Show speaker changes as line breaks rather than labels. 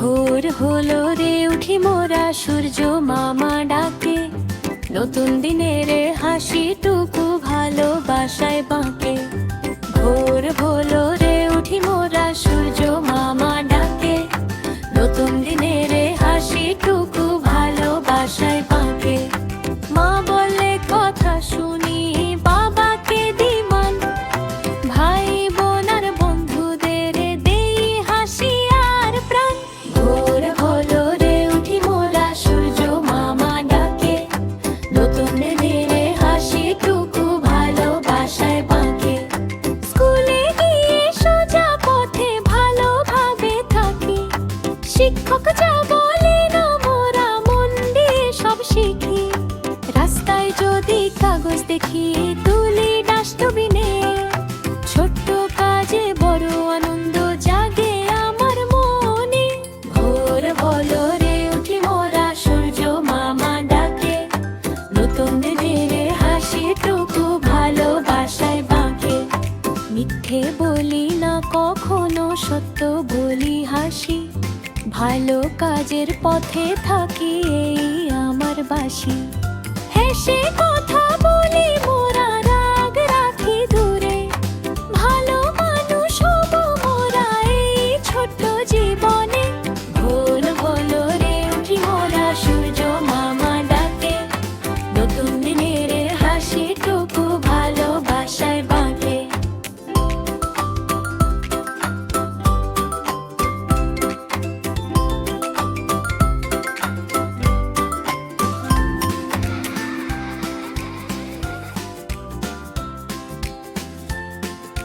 ভোর হলো রে উঠি মোরা সূর্য মামা ডাকে, নতুন দিনের হাসিটুকু ভালোবাসায় বাঁকে। ভোর হলো রে উঠি মোরা সূর্য মামা ডাকে, নতুন দিনের হাসিটুকু ভালোবাসায় বাঁকে। মা বলে কথা শুনি বাবাকে দিমান, ভাই বোন আর বন্ধুদের দেই হাসি আর প্রাণ। ভোর হলো রে উঠি মোরা সূর্য মামা ডাকে, নতুন দিনের হাসিটুকু ভালোবাসায় বাঁকে। স্কুলে গিয়ে সোজা পথে ভালোভাবে থাকি, শিক্ষক যা বলে না মোরা মন দিয়ে সব শিখি। রাস্তায় যদি কাগজ দেখি তুলি ডাস্টবিনে, ছোট্ট কাজে বড় আনন্দ জাগে আমার মনে। ভোর হলো রে উঠি মোরা সূর্য মামা ডাকে, নতুন দিনের হাসিটুকু ভালোবাসায় বাঁকে। মিথ্যে বলি না কখনো, সত্য বলি হাসি, ভালো কাজের পথে থাকি এই আমার বাসি। হেসে কথা বলি মোরা